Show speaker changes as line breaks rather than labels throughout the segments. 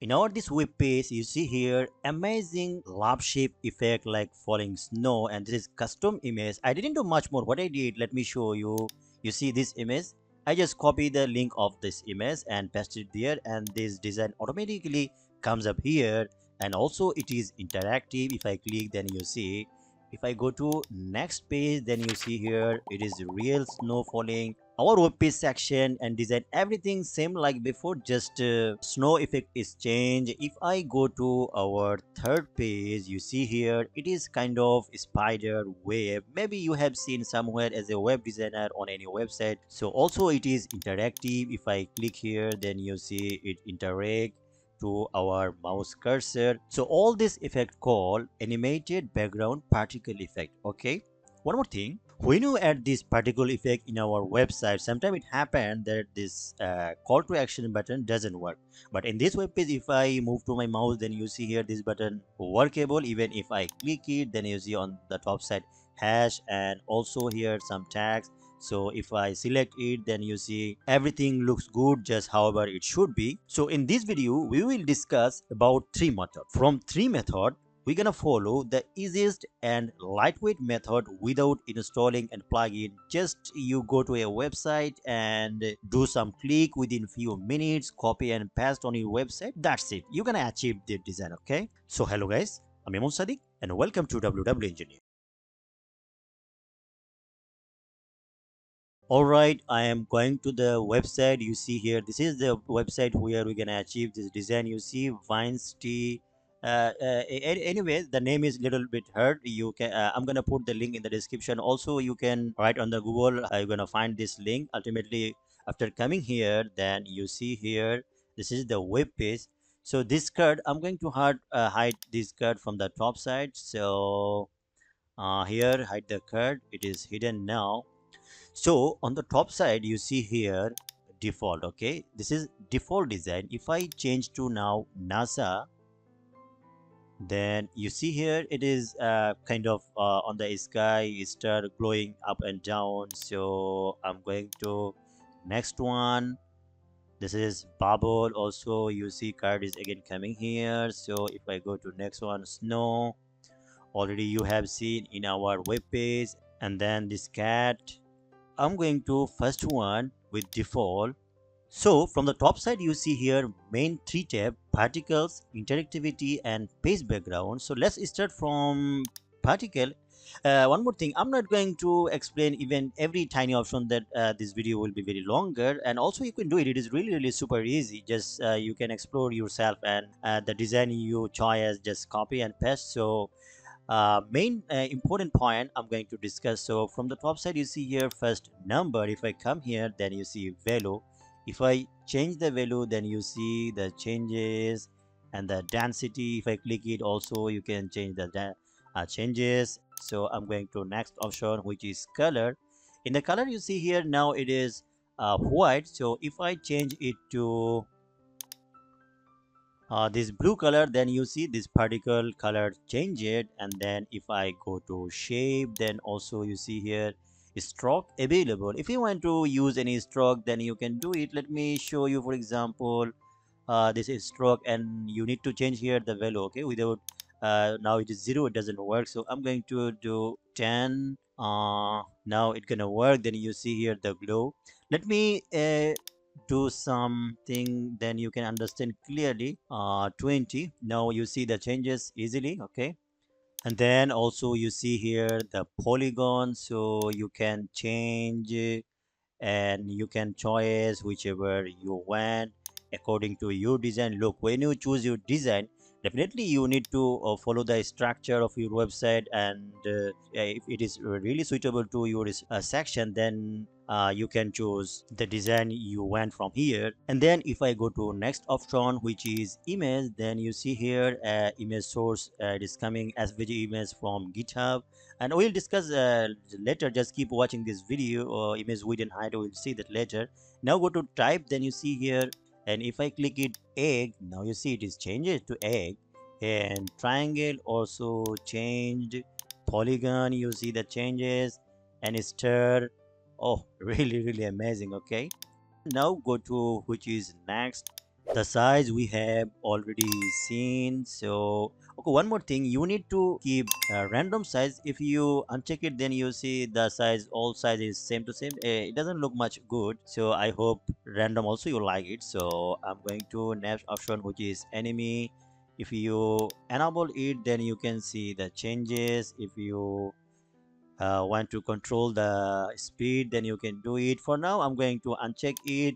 In our this web page, you see here amazing lap shape effect like falling snow, and this is custom image. I didn't do much more. What I did, let me show you. You see this image? I just copy the link of this image and paste it there, and this design automatically comes up here. And also it is interactive. If I click, then you see. If I go to next page, then you see here it is real snow falling. Our web page section and design everything same like before, just snow effect is changed. If I go to our third page, you see here it is kind of spider web. Maybe you have seen somewhere as a web designer on any website. So also it is interactive. If I click here, then you see it interact to our mouse cursor. So all this effect called animated background particle effect. Okay, one more thing, when you add this particle effect in our website, sometimes it happens that this call to action button doesn't work. But in this web page, if I move to my mouse, then you see here this button workable. Even if I click it, then you see on the top side hash, and also here some tags. So if I select it, then you see everything looks good just however it should be. So in this video we will discuss about three methods. From three method, we're gonna follow the easiest and lightweight method without installing and plugin. Just you go to a website and do some click within few minutes, copy and paste on your website. That's it, you're gonna achieve the design. Okay, so hello guys, I'm Imam Sadiq and welcome to WWEngineer. All right, I am going to the website. You see here, this is the website where we're gonna achieve this design. You see Vines T. Anyway, the name is little bit hard. You can I'm gonna put the link in the description. Also you can write on the Google, you're gonna find this link. Ultimately, after coming here, then you see here this is the web page. So this card, I'm going to hide this card from the top side. So here, hide the card, it is hidden now. So on the top side you see here default. Okay, this is default design. If I change to now NASA, then you see here it is kind of on the sky star glowing up and down. So I'm going to next one. This is bubble. Also you see card is again coming here. So if I go to next one, snow, already you have seen in our web page. And then this cat, I'm going to first one with default. So from the top side you see here main three tab, particles, interactivity and page background. So let's start from particle. One more thing, I'm not going to explain even every tiny option, that this video will be very longer. And also you can do it, it is really super easy. Just you can explore yourself, and the design you choose, just copy and paste. So main important point I'm going to discuss. So from the top side you see here first number. If I come here, then you see value. If I change the value, then you see the changes and the density. If I click it, also you can change the changes. So I'm going to next option, which is color. In the color you see here now it is white. So if I change it to this blue color, then you see this particle color change it. And then if I go to shape, then also you see here stroke available. If you want to use any stroke, then you can do it. Let me show you. For example, this is stroke, and you need to change here the value. Okay, without now it is 0, it doesn't work. So I'm going to do 10. Now it's gonna work. Then you see here the glow. Let me do something, then you can understand clearly. 20, now you see the changes easily. Okay, and then also you see here the polygon. So you can change and you can choose whichever you want according to your design. Look, when you choose your design, definitely you need to follow the structure of your website. And if it is really suitable to your section, then you can choose the design you want from here. And then if I go to next option, which is image, then you see here image source, it is coming SVG image from GitHub. And we'll discuss later. Just keep watching this video, or image width and height, we'll see that later. Now go to type, then you see here, and if I click it egg, now you see it is changed to egg. And triangle also changed. Polygon, you see the changes. And star, oh really amazing. Okay, now go to which is next. The size we have already seen. So okay, one more thing, you need to keep random size. If you uncheck it, then you see the size, all size is same to same. It doesn't look much good, so I hope random also you like it. So I'm going to next option, which is enemy. If you enable it, then you can see the changes. If you want to control the speed, then you can do it. For now, I'm going to uncheck it.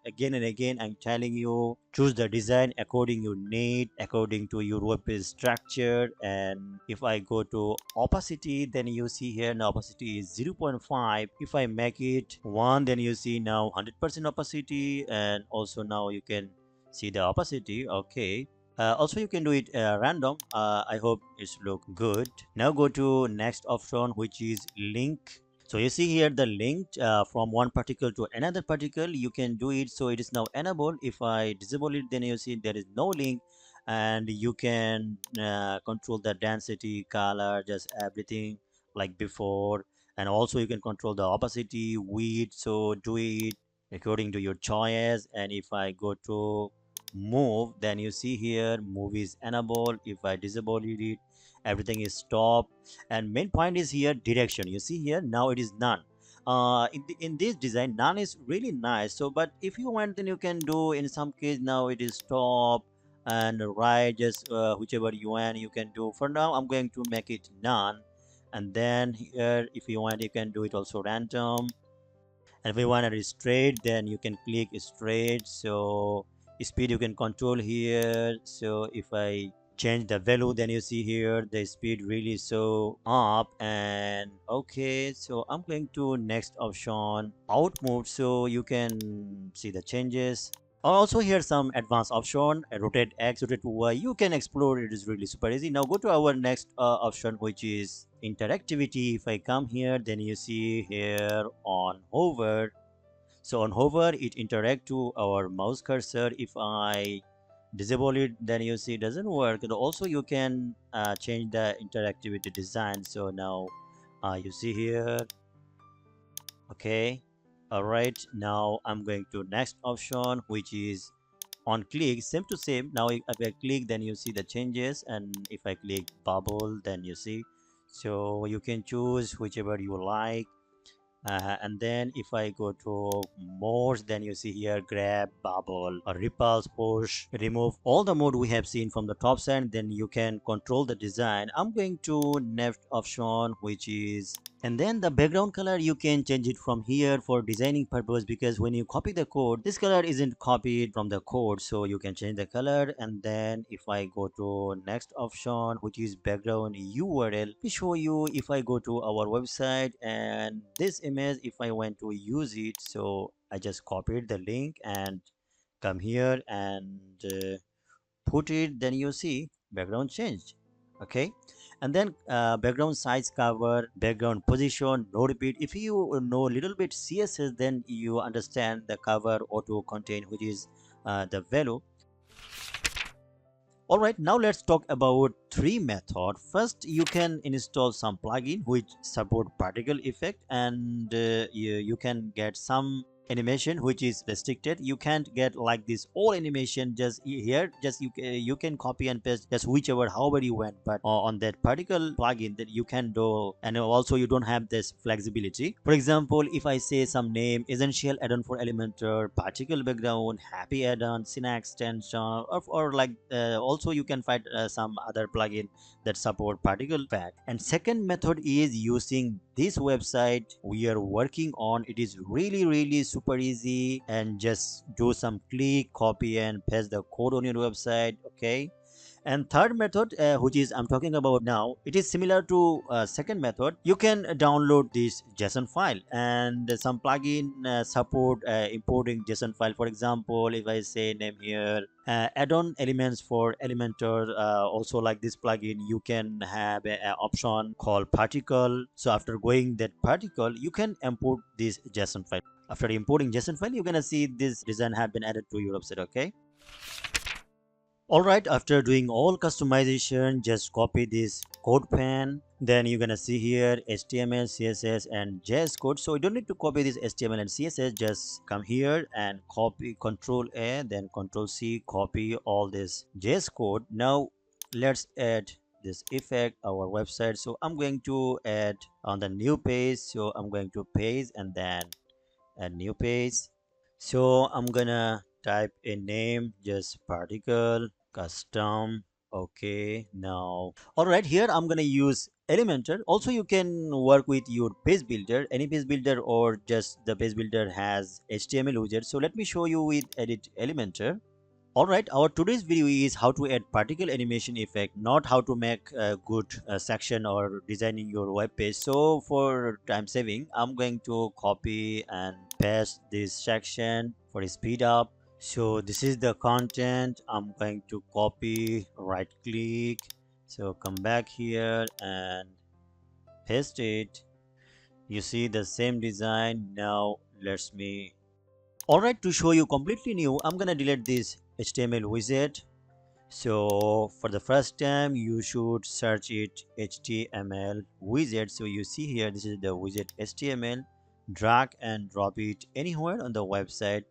Again and again, I'm telling you, choose the design according you need, according to your WordPress structure. And if I go to opacity, then you see here now opacity is 0.5. If I make it 1, then you see now 100% opacity. And also now you can see the opacity. Okay, also you can do it random. I hope it's look good. Now go to next option, which is link. So you see here the link from one particle to another particle, you can do it. So it is now enabled. If I disable it, then you see there is no link. And you can control the density, color, just everything like before. And also you can control the opacity, width. So do it according to your choice. And if I go to move, then you see here move is enabled. If I disable it, everything is stop. And main point is here direction. You see here now it is none. In this design, none is really nice. So but if you want, then you can do in some case now it is stop and right, just whichever you want you can do. For now I'm going to make it none. And then here if you want, you can do it also random. And if you want it straight, then you can click straight. So speed you can control here. So if I change the value, then you see here the speed really so up. And okay, so I'm going to next option, out mode. So you can see the changes. Also here some advanced option, rotate X, rotate Y. You can explore it, is really super easy. Now go to our next option, which is interactivity. If I come here, then you see here on hover. So on hover, it interact to our mouse cursor. If I disable it, then you see it doesn't work. And also you can change the interactivity design. So now you see here. Okay, all right, now I'm going to next option, which is on click, same to same. Now if I click, then you see the changes. And if I click bubble, then you see. So you can choose whichever you like. And then if I go to modes, then you see here grab, bubble, or repulse, push, remove, all the mode we have seen from the top side. Then you can control the design. I'm going to next option, which is, and then the background color you can change it from here for designing purpose, because when you copy the code, this color isn't copied from the code, so you can change the color. And then if I go to next option, which is background URL, to show you, if I go to our website and this image, if I want to use it, so I just copied the link and come here and put it, then you see background changed. Okay, and then background size, cover, background position, no repeat. If you know a little bit CSS, then you understand the cover auto contain, which is the value. All right, now let's talk about three method. First, you can install some plugin which support particle effect. And you can get some animation which is restricted. You can't get like this all animation just here. Just you can copy and paste just whichever however you want. But on that particle plugin, that you can do. And also you don't have this flexibility. For example, if I say some name, essential add-on for Elementor, particle background, happy add-on, Sina Extension, or like also you can find some other plugin that support particle pack. And second method is using this website we are working on. It is really super easy, and just do some click, copy and paste the code on your website. Okay, and third method, which is I'm talking about now, it is similar to second method. You can download this JSON file, and some plugin support importing JSON file. For example, if I say name here Addon Elements for Elementor, also like this plugin, you can have a option called particle. So after going that particle, you can import this JSON file. After importing JSON file, you're gonna see this design have been added to your website. Okay, All right, after doing all customization, just copy this code pen. Then you're gonna see here HTML, CSS, and JS code. So you don't need to copy this HTML and CSS. Just come here and copy Control A, then Control C, copy all this JS code. Now let's add this effect our website. So I'm going to add on the new page. So I'm going to page and then add new page. So I'm gonna type a name, just particle custom. Okay, now all right, here I'm gonna use Elementor. Also you can work with your page builder, any page builder, or just the page builder has HTML widget. So let me show you with edit Elementor. Alright, our today's video is how to add particle animation effect, not how to make a good section or designing your web page. So for time saving, I'm going to copy and paste this section for speed up. So this is the content. I'm going to copy, right click. So come back here and paste it. You see the same design. Now let's me. Alright, to show you completely new, I'm gonna delete this HTML widget. So for the first time you should search it HTML widget. So you see here, this is the widget HTML. Drag and drop it anywhere on the website.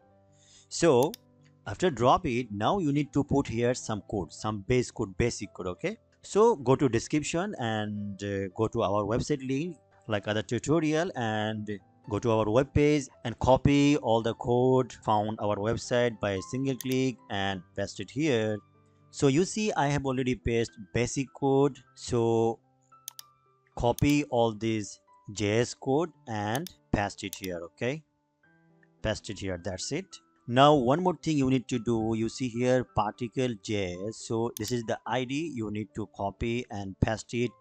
So after drop it, now you need to put here some code, some base code, basic code. Okay, so go to description and go to our website link like other tutorial, and go to our web page and copy all the code found our website by a single click and paste it here. So you see I have already pasted basic code. So copy all this JS code and paste it here. Okay, paste it here, that's it. Now one more thing you need to do, you see here particle JS. So this is the ID, you need to copy and paste it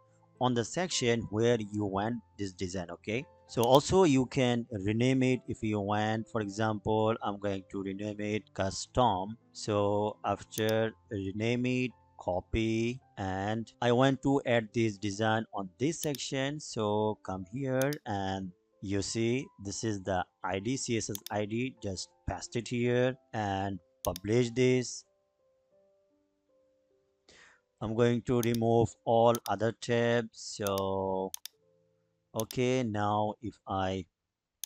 on the section where you want this design. Okay, so also you can rename it if you want. For example, I'm going to rename it custom. So after rename it, copy, and I want to add this design on this section. So come here and you see this is the ID, CSS ID. Just paste it here and publish this. I'm going to remove all other tabs. So okay, now if I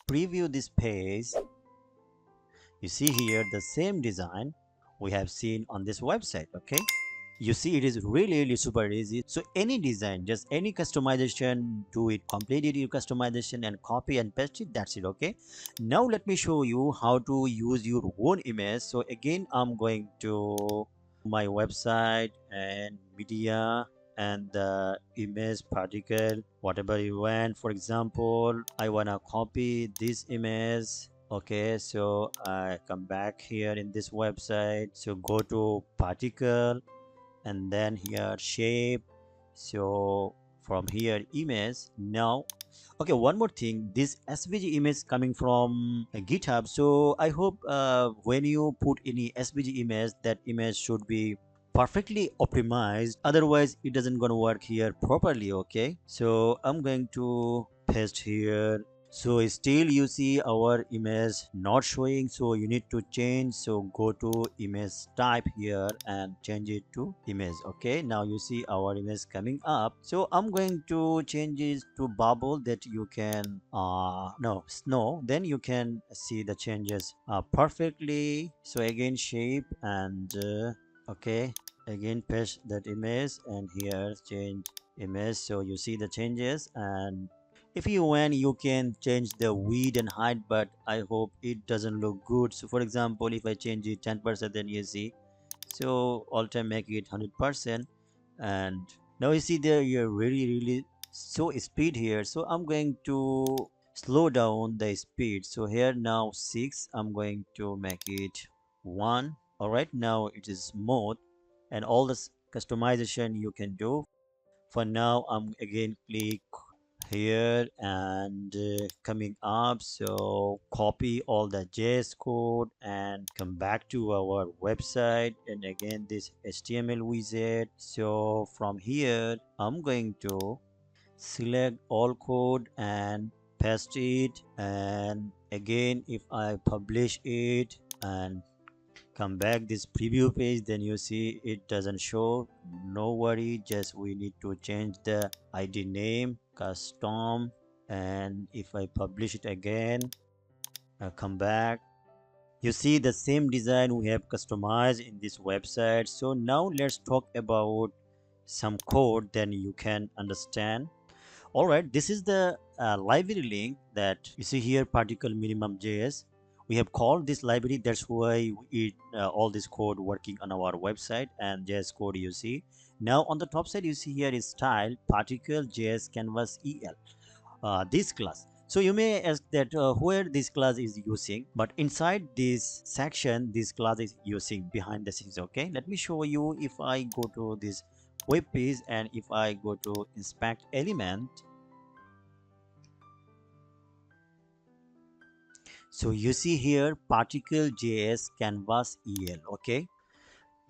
preview this page, you see here the same design we have seen on this website. Okay, you see it is really super easy. So any design, just any customization, do it, completed your customization and copy and paste it, that's it. Okay, now let me show you how to use your own image. So again, I'm going to my website and media and the image particle, whatever you want. For example, I want to copy this image. Okay, so I come back here in this website. So go to particle and then here shape. So from here image. Now okay, one more thing, this svg image coming from GitHub. So I hope when you put any svg image, that image should be perfectly optimized, otherwise it doesn't gonna work here properly. Okay, so I'm going to paste here. So still you see our image not showing, so you need to change. So go to image type here and change it to image. Okay, now you see our image coming up. So I'm going to change it to bubble, that you can no snow, then you can see the changes perfectly. So again shape and okay, again paste that image and here change image. So you see the changes, and if you want you can change the width and height, but I hope it doesn't look good. So for example, if I change it 10%, then you see, so all time make it 100%. And now you see there you're really so speed here. So I'm going to slow down the speed. So here now 6, I'm going to make it 1. All right, now it is smooth, and all this customization you can do. For now I'm again click here and coming up. So copy all the JS code and come back to our website, and again this HTML widget. So from here I'm going to select all code and paste it, and again if I publish it and come back this preview page, then you see it doesn't show. No worry, just we need to change the id name custom, and if I publish it again, come back, you see the same design we have customized in this website. So now let's talk about some code, then you can understand. All right, this is the library link that you see here, particle minimum JS. We have called this library. That's why we all this code working on our website, and JS code you see. Now on the top side, you see here is style particle JS canvas EL. This class. So you may ask that where this class is using, but inside this section, this class is using behind the scenes. Okay, let me show you. If I go to this web page and if I go to inspect element, so you see here particle JS canvas EL. Okay,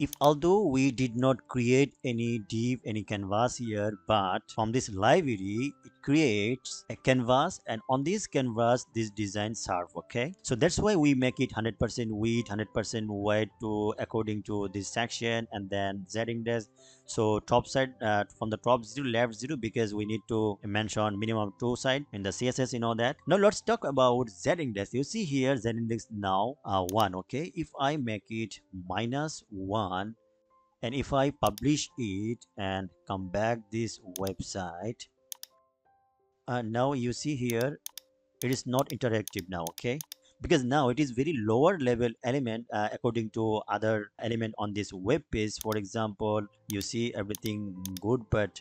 if although we did not create any div, any canvas here, but from this library it creates a canvas, and on this canvas this design serve. Okay, so that's why we make it 100% width, 100% weight to according to this section, and then z index. So top side, from the top 0 left 0, because we need to mention minimum 2 side in the css, you know that. Now let's talk about z index. You see here z index now 1. Okay, if I make it -1, and if I publish it and come back this website, now you see here it is not interactive now. Okay, because now it is very lower level element according to other element on this web page. For example, you see everything good, but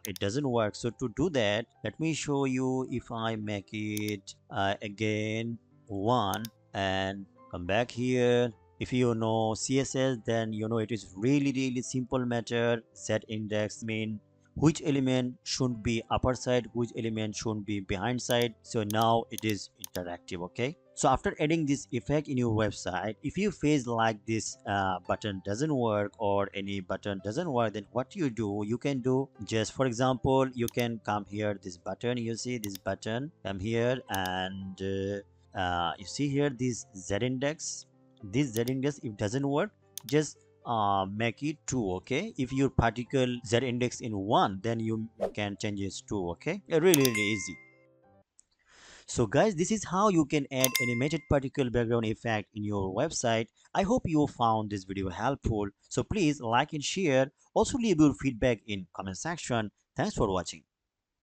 it doesn't work. So to do that, let me show you. If I make it again 1 and come back here, if you know css, then you know it is really simple matter. Set index mean which element should be upper side, which element should be behind side. So now it is interactive. Okay, so after adding this effect in your website, if you face like this button doesn't work or any button doesn't work, then what you do, you can do just, for example, you can come here, this button, you see this button, come here, and you see here this z index. This z index, if doesn't work, just make it 2. Okay, if your particle z index in 1, then you can change it 2. Okay, really easy. So guys, this is how you can add animated particle background effect in your website. I hope you found this video helpful. So please like and share. Also leave your feedback in comment section. Thanks for watching.